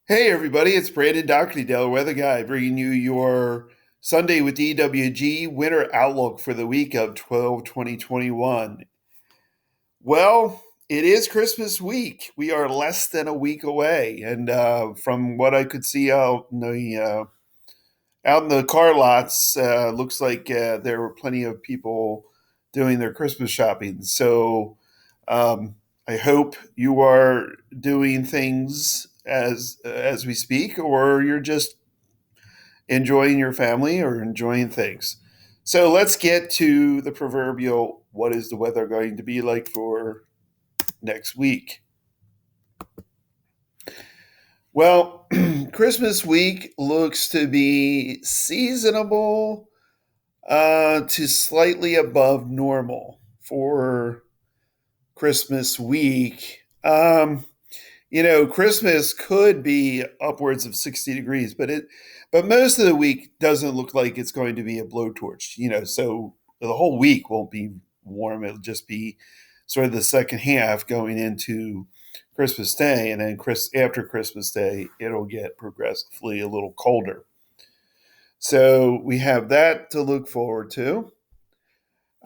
Hey everybody, it's Brandon Doherty, Delaware Weather Guy, bringing you your Sunday with DWG winter outlook for the week of 12/2021. Well, it is Christmas week. We are less than a week away, and from what I could see out in the car lots, looks like there were plenty of people doing their Christmas shopping. So um, I hope you are doing things as we speak, or you're just enjoying your family or enjoying things. So let's get to the proverbial: what is the weather going to be like for next week? Well, Christmas week looks to be seasonable to slightly above normal for Christmas week. Christmas could be upwards of 60 degrees, but most of the week doesn't look like it's going to be a blowtorch. So the whole week won't be warm. It'll just be sort of the second half going into Christmas Day, and then after Christmas Day, it'll get progressively a little colder. So we have that to look forward to.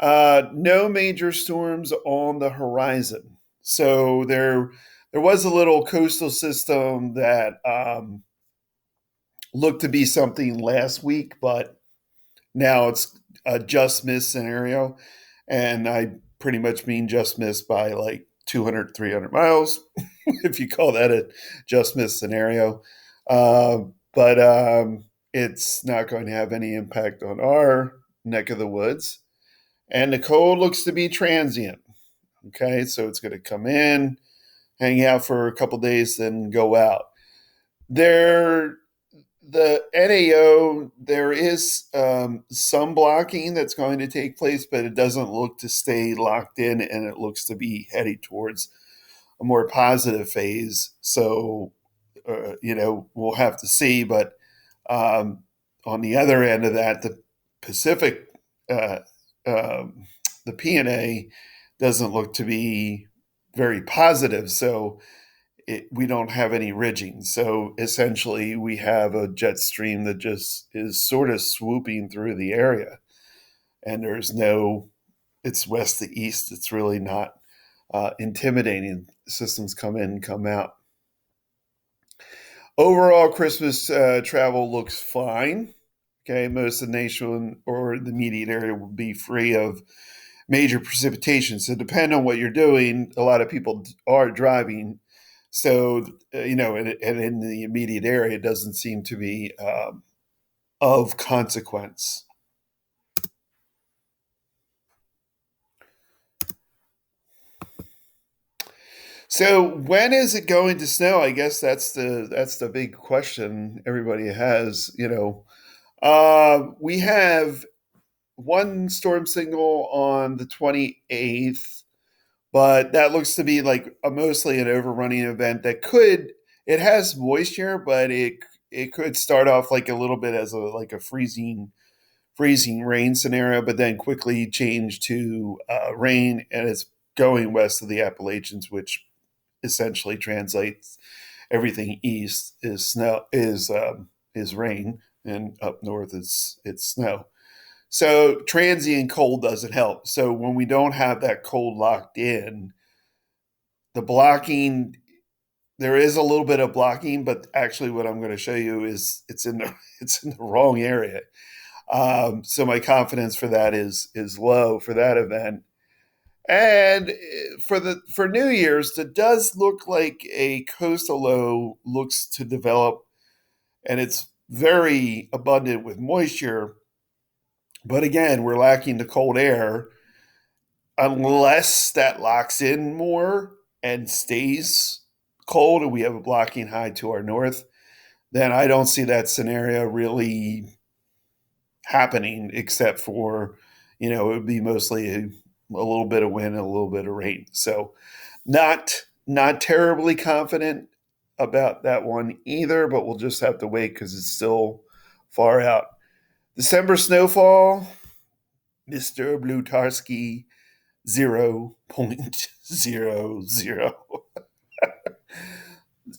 No major storms on the horizon. So there was a little coastal system that looked to be something last week, but now it's a just miss scenario, and I pretty much mean just miss by like 200, 300 miles, if you call that a just miss scenario. But it's not going to have any impact on our neck of the woods. And the cold looks to be transient. Okay, so it's going to come in, hang out for a couple days, then go out. There, the NAO, there is some blocking that's going to take place, but it doesn't look to stay locked in, and it looks to be heading towards a more positive phase. So, we'll have to see. But on the other end of that, the Pacific, uh, the PNA doesn't look to be very positive. So we don't have any ridging. So essentially, we have a jet stream that just is sort of swooping through the area, and it's west to east. It's really not intimidating. Systems come in, come out. Overall, Christmas travel looks fine. Okay, most of the nation or the immediate area will be free of major precipitation. So, depending on what you're doing, a lot of people are driving. So, and in the immediate area, it doesn't seem to be of consequence. So, when is it going to snow? I guess that's the big question everybody has. We have one storm signal on the 28th, but that looks to be like mostly an overrunning event that could it has moisture, but it could start off like a little bit as a freezing rain scenario, but then quickly change to rain, and it's going west of the Appalachians, which essentially translates everything east is snow is rain, and up north it's snow. So transient cold doesn't help. So when we don't have that cold locked in, the blocking there is a little bit of blocking, but actually what I'm going to show you is it's in the wrong area. So my confidence for that is low for that event. And for New Year's, it does look like a coastal low looks to develop, and it's very abundant with moisture. But again, we're lacking the cold air unless that locks in more and stays cold, and we have a blocking high to our north. Then I don't see that scenario really happening, except for it would be mostly a little bit of wind and a little bit of rain. So not terribly confident about that one either, but we'll just have to wait because it's still far out. December snowfall, Mr. Blutarski, 0.00.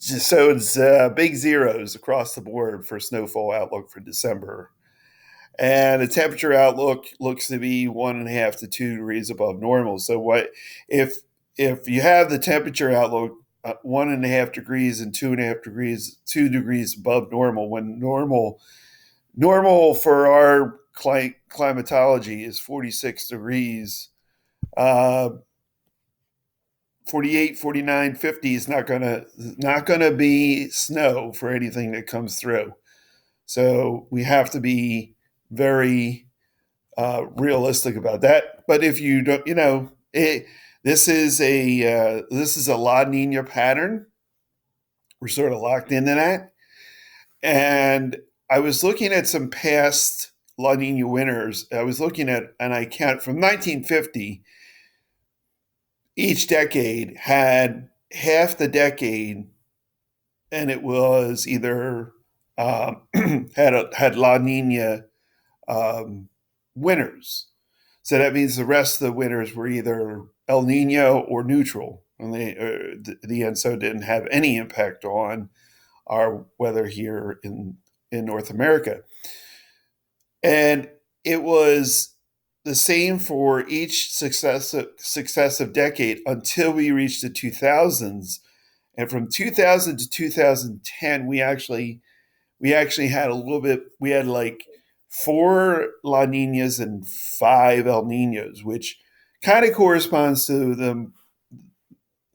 it's big zeros across the board for snowfall outlook for December. And the temperature outlook looks to be 1.5 to 2 degrees above normal. So what if you have the temperature outlook 1.5 degrees and 2.5 degrees, 2 degrees above normal, when normal for our climatology is 46 degrees, uh, 48, 49, 50 is not gonna be snow for anything that comes through. So we have to be very realistic about that. But if you don't, this is a La Nina pattern. We're sort of locked into that. And I was looking at some past La Nina winters. I was looking at, and I count from 1950. Each decade had half the decade, and it was either had La Nina um, winters. So that means the rest of the winters were either El Nino or neutral, and the ENSO didn't have any impact on our weather here in North America. And it was the same for each successive decade until we reached the 2000s. And from 2000 to 2010, we actually had a little bit. We had like four La Ninas and five El Ninos, which kind of corresponds to the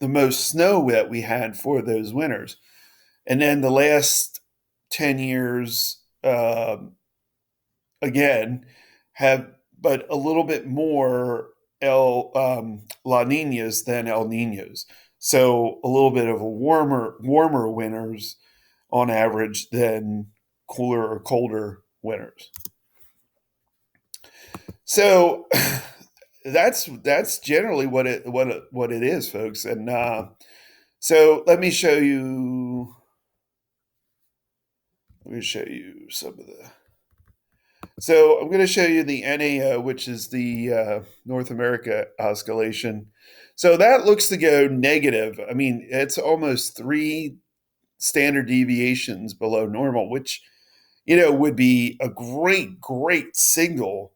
most snow that we had for those winters. And then the last 10 years, again, have but a little bit more La Ninas than El Ninos. So a little bit of a warmer winters on average than cooler or colder winters. So that's generally what it is, folks. And so let me show you. Let me show you some of the. So I'm going to show you the NAO, which is the North America oscillation. So that looks to go negative. I mean, it's almost 3 standard deviations below normal, which would be a great signal.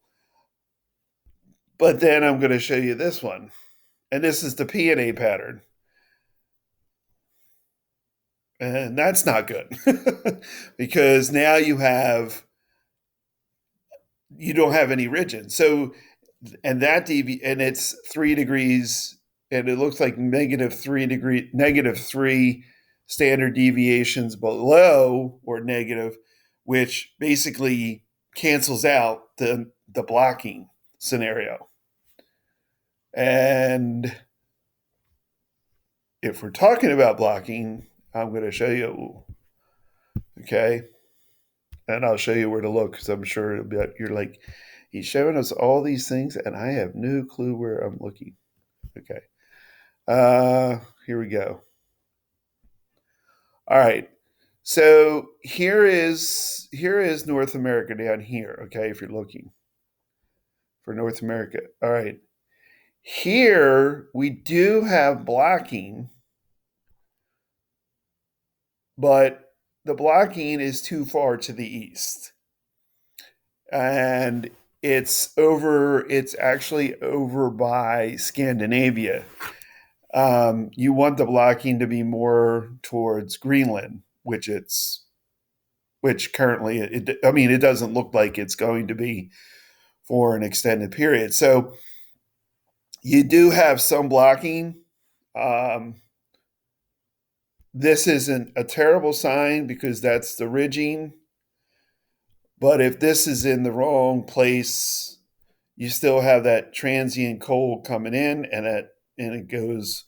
But then I'm going to show you this one, and this is the PNA pattern, and that's not good because now you don't have any region. So and and it's 3 degrees, and it looks like -3 standard deviations below or negative, which basically cancels out the blocking scenario. And if we're talking about blocking, I'm going to show you. Okay, and I'll show you where to look because I'm sure you're like, he's showing us all these things, and I have no clue where I'm looking. Okay, here we go. All right, so here is North America down here. Okay, if you're looking for North America. All right, here we do have blocking, but the blocking is too far to the east. And it's actually over by Scandinavia. You want the blocking to be more towards Greenland, which currently it doesn't look like it's going to be for an extended period. So you do have some blocking. This isn't a terrible sign because that's the ridging. But if this is in the wrong place, you still have that transient cold coming in, and it goes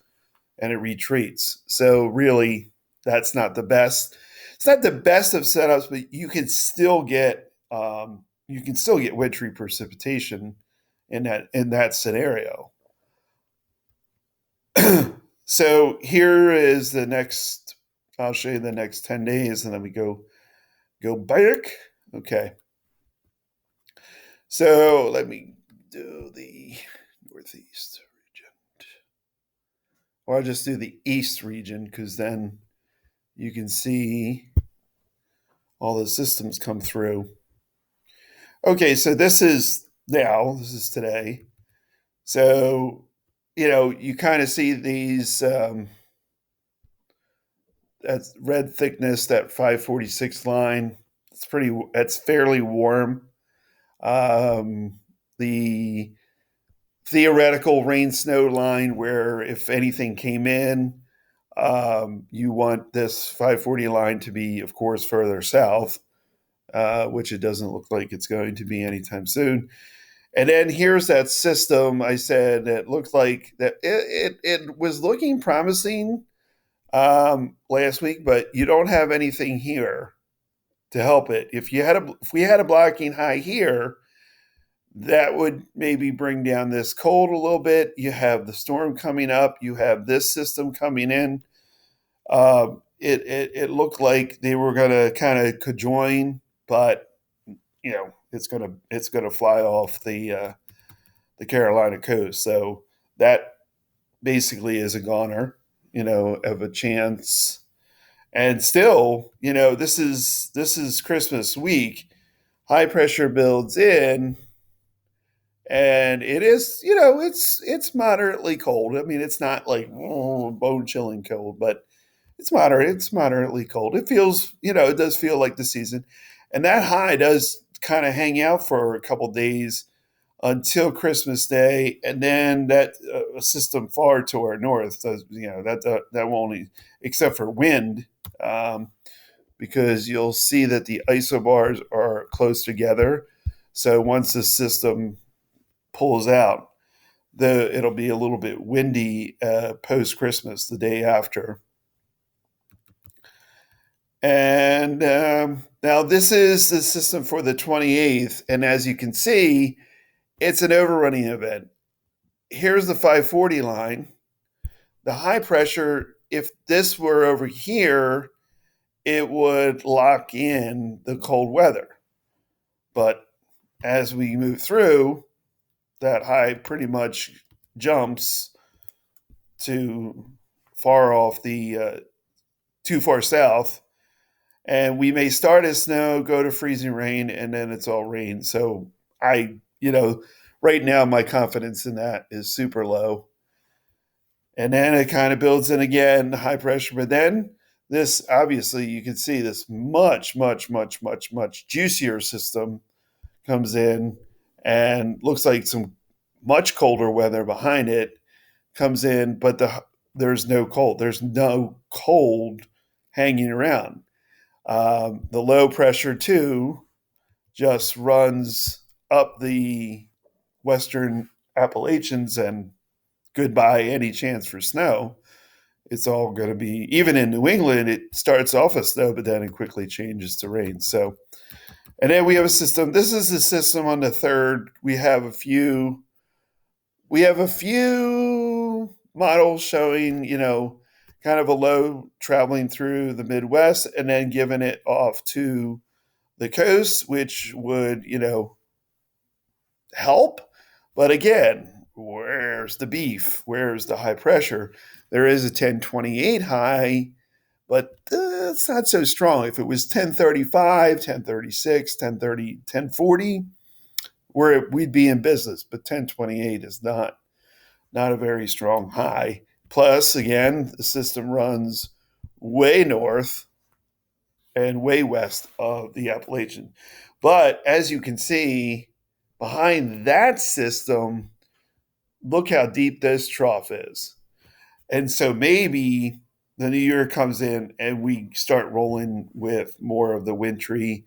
and it retreats. So really, that's not the best. It's not the best of setups, but you can still get wintry precipitation in that scenario. So here is the next. I'll show you the next 10 days, and then we go back. Okay. So let me do the northeast region. Or I'll just do the east region because then you can see all the systems come through. Okay, so this is today. So, you kind of see these, that red thickness, that 546 line. That's fairly warm. The theoretical rain snow line, where if anything came in, you want this 540 line to be, of course, further south, which it doesn't look like it's going to be anytime soon. And then here's that system I said that looked like that it was looking promising last week, but you don't have anything here to help it. If we had a blocking high here, that would maybe bring down this cold a little bit. You have the storm coming up. You have this system coming in. It looked like they were going to kind of conjoin, but it's gonna fly off the Carolina coast. So that basically is a goner, of a chance. And still, this is Christmas week. High pressure builds in, and it is, it's moderately cold. I mean, it's not like bone chilling cold, but it's moderate. It's moderately cold. It feels, it does feel like the season, and that high does kind of hang out for a couple days until Christmas Day, and then that system far to our north does, that won't, except for wind, because you'll see that the isobars are close together. So once the system pulls out, it'll be a little bit windy post Christmas, the day after. And now this is the system for the 28th, and as you can see, it's an overrunning event. Here's the 540 line. The high pressure, if this were over here, it would lock in the cold weather. But as we move through, that high pretty much jumps to far off too far south. And we may start as snow, go to freezing rain, and then it's all rain. So right now my confidence in that is super low. And then it kind of builds in again, high pressure. But then this, obviously, you can see this much, much, much, much, much juicier system comes in, and looks like some much colder weather behind it comes in, but there's no cold. There's no cold hanging around. The low pressure, too, just runs up the western Appalachians, and goodbye any chance for snow. It's all going to be, even in New England, it starts off as snow, but then it quickly changes to rain. So, and then we have a system. This is the system on the third. We have a few models showing, kind of a low traveling through the Midwest and then giving it off to the coast, which would, help. But again, where's the beef? Where's the high pressure? There is a 1028 high, but it's not so strong. If it was 1035, 1036, 1030, 1040, we'd be in business. But 1028 is not a very strong high. Plus, again, the system runs way north and way west of the Appalachian. But as you can see, behind that system, look how deep this trough is. And so maybe the new year comes in and we start rolling with more of the wintry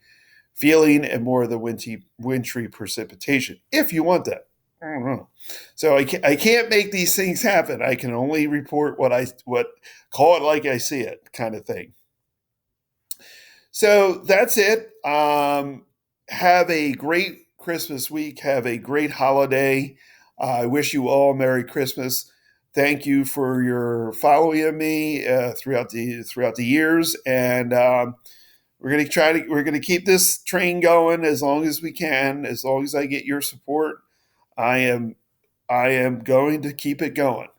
feeling and more of the wintry precipitation, if you want that. I don't know. So I can't make these things happen. I can only report what call it like I see it kind of thing. So that's it. Have a great Christmas week. Have a great holiday. I wish you all Merry Christmas. Thank you for your following me throughout the years, and we're gonna keep this train going as long as we can. As long as I get your support, I am going to keep it going.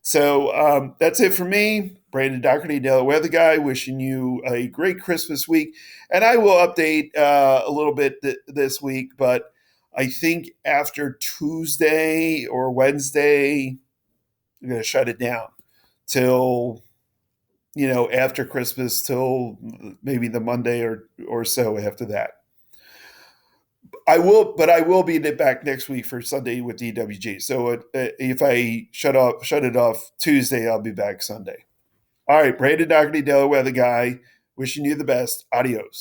So that's it for me. Brandon Doherty, Daily Weather Guy, wishing you a great Christmas week. And I will update a little bit this week, but I think after Tuesday or Wednesday, I'm going to shut it down till after Christmas, till maybe the Monday or so after that. I will be back next week for Sunday with DWG. So if I shut it off Tuesday, I'll be back Sunday. All right, Brandon Doherty, Delaware, the guy. Wishing you the best. Adios.